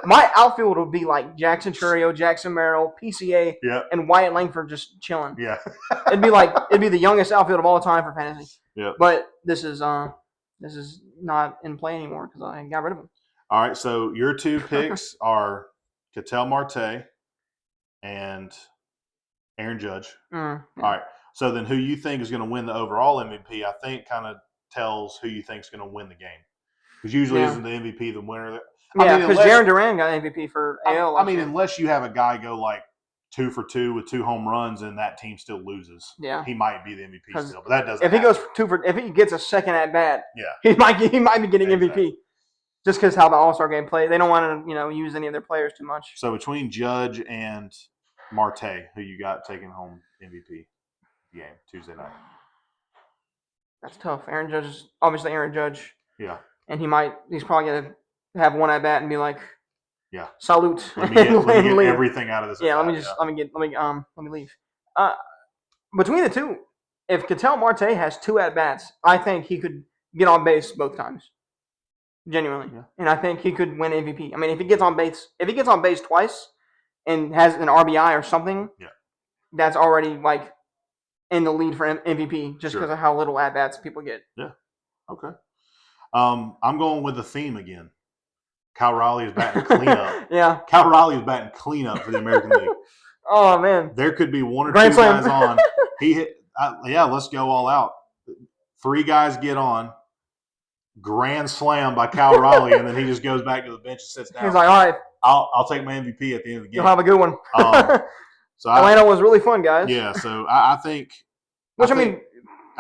my outfield would be like Jackson Churio, Jackson Merrill, PCA, and Wyatt Langford just chilling. Yeah, it'd be the youngest outfield of all time for fantasy. Yeah, but this is not in play anymore because I got rid of him. All right, so your 2 picks are Ketel Marte and Aaron Judge. Yeah. All right. So then who you think is going to win the overall MVP, I think kind of tells who you think is going to win the game. Because usually isn't the MVP the winner? Because Jaron Duran got MVP for AL. I mean, unless you have a guy go like 2 for 2 with 2 home runs and that team still loses. Yeah. He might be the MVP still, but that doesn't If he goes 2 for – if he gets a second at bat, he might be getting MVP. Just because how the All-Star game played. They don't want to, use any of their players too much. So between Judge and Marte, who you got taking home MVP game Tuesday night? That's tough. Aaron Judge. Yeah. And he's probably going to have one at bat and be like, salute. Let me get everything out of this. Yeah, let me leave. Between the two, if Ketel Marte has 2 at bats, I think he could get on base both times. Genuinely. Yeah. And I think he could win MVP. I mean, if he gets on base twice and has an RBI or something, that's already like in the lead for MVP just because of how little at bats people get. Yeah. Okay. I'm going with the theme again. Cal Raleigh is batting cleanup. Yeah. Cal Raleigh is batting cleanup for the American League. Oh man. There could be 1 or 2 guys on. He hit. Let's go all out. 3 guys get on. Grand slam by Cal Raleigh, and then he just goes back to the bench and sits down. He's like, all right. I'll take my MVP at the end of the game. You'll have a good one. So Atlanta was really fun, guys. Yeah, so I think. Which I mean,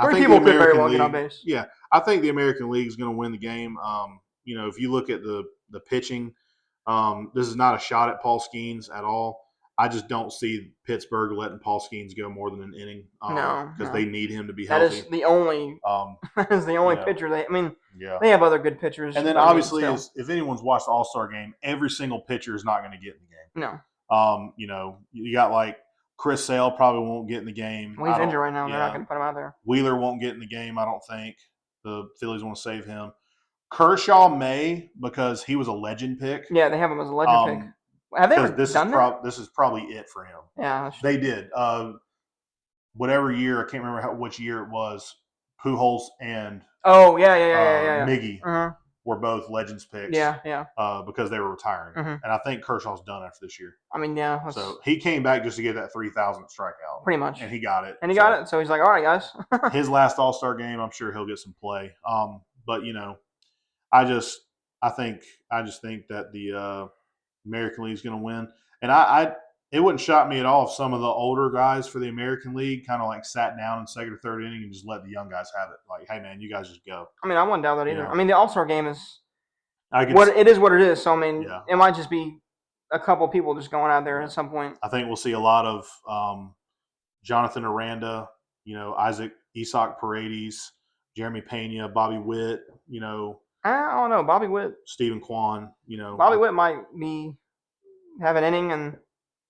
3 people could very well get on base. Yeah, I think the American League is going to win the game. If you look at the pitching, this is not a shot at Paul Skeens at all. I just don't see Pittsburgh letting Paul Skeens go more than an inning. Because they need him to be healthy. That is the only. That is the only pitcher. They have other good pitchers. And then obviously, if anyone's watched the All-Star game, every single pitcher is not going to get in the game. No. You got like Chris Sale probably won't get in the game. Well, he's injured right now. They're not going to put him out there. Wheeler won't get in the game, I don't think. The Phillies want to save him. Kershaw may, because he was a legend pick. Yeah, they have him as a legend pick. Have they ever done that? This is probably it for him. Yeah. They did. Whatever year, I can't remember which year it was, Pujols and Miggy were both legends picks. Yeah. Because they were retiring. Mm-hmm. And I think Kershaw's done after this year. I mean, yeah. So he came back just to get that 3,000th strikeout. Pretty much. And he got it. So he's like, all right, guys. His last All-Star game, I'm sure he'll get some play. But, I just think that the American League is going to win. And it wouldn't shock me at all if some of the older guys for the American League kind of like sat down in second or third inning and just let the young guys have it. Like, hey, man, you guys just go. I mean, I wouldn't doubt that either. I mean, the All-Star game is it is what it is. So, I mean, it might just be a couple people just going out there at some point. I think we'll see a lot of Jonathan Aranda, Isak Paredes, Jeremy Pena, Bobby Witt, I don't know. Bobby Witt. Stephen Kwan, Bobby Witt might have an inning and.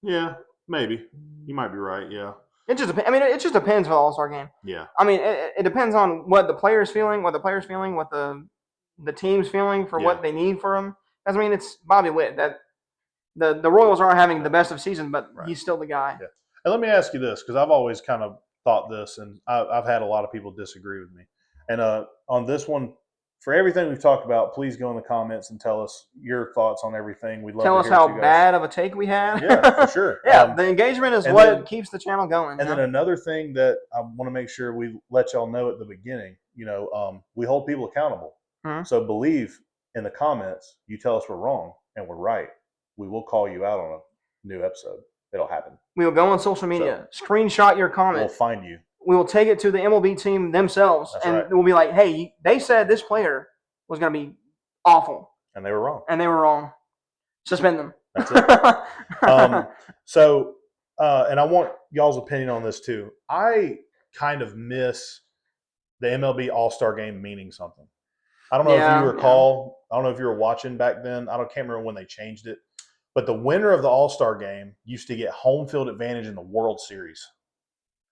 Yeah, maybe. You might be right, yeah. It just depends. I mean, it just depends for the All-Star game. Yeah. I mean, it depends on what the player's feeling, what the team's feeling for what they need for him. Because, I mean, it's Bobby Witt. That the Royals aren't having the best of season, but he's still the guy. Yeah. And let me ask you this, because I've always kind of thought this, and I've had a lot of people disagree with me. And on this one, for everything we've talked about, please go in the comments and tell us your thoughts on everything. We'd love tell to us hear how bad of a take we had. Yeah, for sure. The engagement is what keeps the channel going. And then another thing that I want to make sure we let y'all know at the beginning, we hold people accountable. Mm-hmm. So believe in the comments, you tell us we're wrong and we're right. We will call you out on a new episode. It'll happen. We will go on social media, screenshot your comment. We'll find you. We will take it to the MLB team themselves, we'll be like, hey, they said this player was going to be awful. And they were wrong. Suspend them. That's it. And I want y'all's opinion on this too. I kind of miss the MLB All-Star Game meaning something. I don't know if you recall. I don't know if you were watching back then. can't remember when they changed it. But the winner of the All-Star Game used to get home field advantage in the World Series.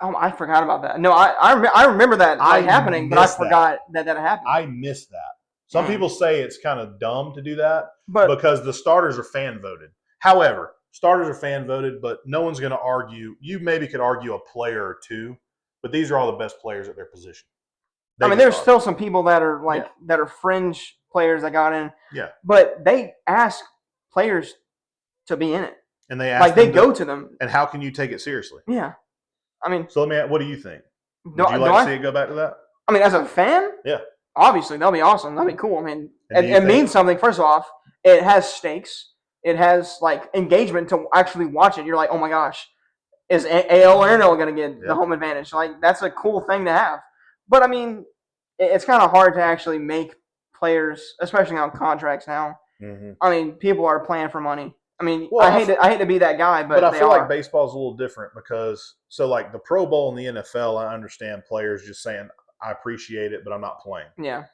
Oh, I forgot about that. No, I remember that happening, but I forgot that happened. I missed that. Some people say it's kind of dumb to do that because the starters are fan voted. However, starters are fan voted, but no one's going to argue. You maybe could argue a player or two, but these are all the best players at their position. There's still some people that are that are fringe players that got in. Yeah. But they ask players to be in it. And they ask they go to them. And how can you take it seriously? Yeah. So let me. What do you think? Would you like to see it go back to that? I mean, as a fan, yeah, obviously that'll be awesome. That'll be cool. I mean, it means something. First off, it has stakes. It has engagement to actually watch it. You're like, oh my gosh, is AL or NL going to get the home advantage? That's a cool thing to have. But I mean, it's kind of hard to actually make players, especially on contracts now. Mm-hmm. I mean, people are playing for money. I mean, I hate to be that guy, but I feel like baseball is a little different because the Pro Bowl and the NFL, I understand players just saying, I appreciate it, but I'm not playing. Yeah.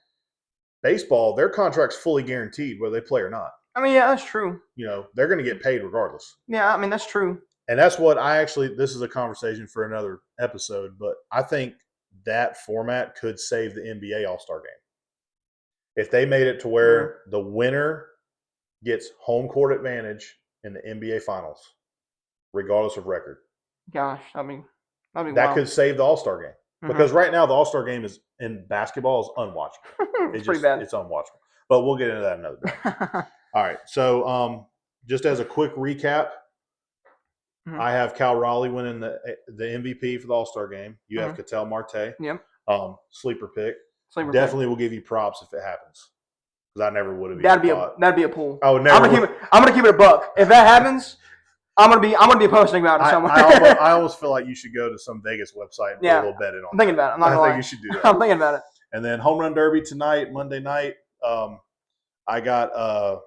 Baseball, their contract's fully guaranteed whether they play or not. I mean, yeah, that's true. They're going to get paid regardless. Yeah, I mean, that's true. And that's what this is a conversation for another episode, but I think that format could save the NBA All-Star Game. If they made it to where the winner gets home court advantage in the NBA Finals, regardless of record. Gosh, that'd be that wild. Could save the All-Star Game. Because right now the All-Star Game in basketball is unwatchable. It's pretty bad. It's unwatchable. But we'll get into that another day. All right. So just as a quick recap, I have Cal Raleigh winning the MVP for the All-Star Game. You have Ketel Marte. Yep. Sleeper pick. Definitely will give you props if it happens. Because I never would have. That'd be a pull. I would never. I'm gonna keep it a buck. If that happens, I'm gonna be posting about it somewhere. I almost feel like you should go to some Vegas website and put a little bet in on. I'm thinking about it. I'm not gonna lie. I think you should do that. I'm thinking about it. And then Homerun Derby tonight, Monday night. I got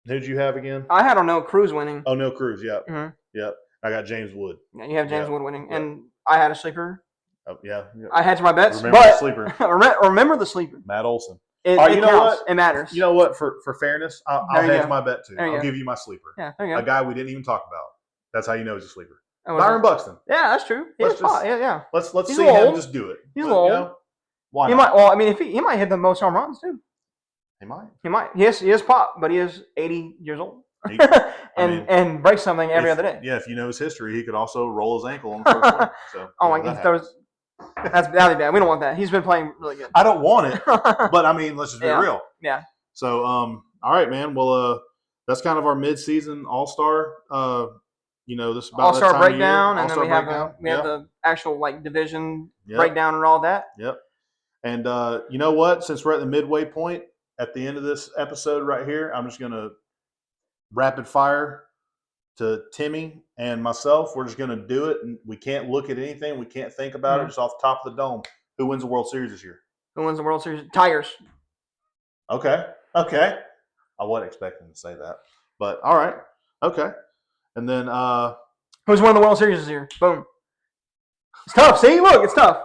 who'd you have again? I had O'Neill Cruz winning. O'Neill Cruz, yep. Mm-hmm. Yep. I got James Wood. Yeah, you have James Wood winning. Yep. And I had a sleeper. Oh, yeah. I hedged my bets. Remember the sleeper. Remember the sleeper. Matt Olson. All right, you know what? It matters. You know what? For fairness, I'll hedge my bet too. I'll give you my sleeper. Yeah, there you go. A guy we didn't even talk about. That's how you know he's a sleeper. Oh, was Byron it? Buxton. Yeah, that's true. He Let's is pop. just Yeah. let's He's a see little him old. just do it. He's a But, little you old. know, why He not? might. Well, I mean, if he might hit the most home runs too. He might. He might. He is pop, but he is 80 years old. He- and breaks something every other day. Yeah, if you know his history, he could also roll his ankle on the first swing. So Oh my God, that'd be bad. We don't want that. He's been playing really good. I don't want it, but I mean, let's just be real. Yeah. So, all right, man. Well, that's kind of our mid-season All-Star. This about All-Star that time breakdown, of year. and then we have the actual division breakdown and all that. Yep. And you know what? Since we're at the midway point at the end of this episode right here, I'm just gonna rapid fire to Timmy and myself. We're just gonna do it, and we can't look at anything. We can't think about it. Just off the top of the dome. Who wins the World Series this year? Who wins the World Series? Tigers. Okay. I wasn't expecting to say that, but all right. Okay. And then who's won the World Series this year? Boom. It's tough. See, look, it's tough.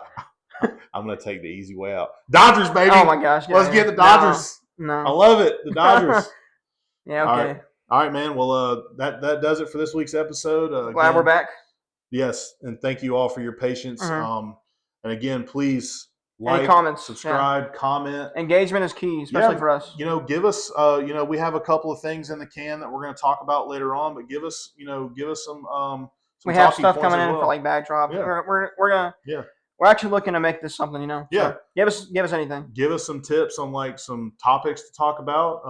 I'm gonna take the easy way out. Dodgers, baby. Oh my gosh. Let's get the Dodgers. No. I love it. The Dodgers. Yeah. Okay. All right, man. Well, that does it for this week's episode. Glad we're back. Yes, and thank you all for your patience. And again, please like, comments, subscribe, comment. Engagement is key, especially for us. Give us. We have a couple of things in the can that we're going to talk about later on, but give us some. We have stuff coming in for backdrops. Yeah. We're gonna. Yeah. We're actually looking to make this something, Yeah. So give us anything. Give us some tips on some topics to talk about.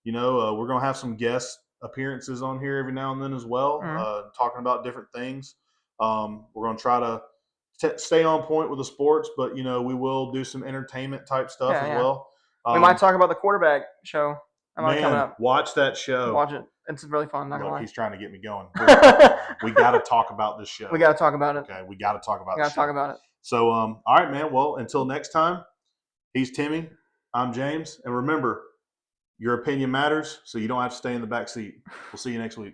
We're gonna have some guest appearances on here every now and then as well, talking about different things. We're gonna try to stay on point with the sports, but we will do some entertainment type stuff as well. We might talk about the quarterback show. Coming up. Watch that show. Watch it. It's really fun. Not gonna lie. He's trying to get me going. We got to talk about this show. We got to talk about it. Okay, we got to talk about. We got to talk about it. So, all right, man. Well, until next time, he's Timmy. I'm James, and remember, your opinion matters, so you don't have to stay in the back seat. We'll see you next week.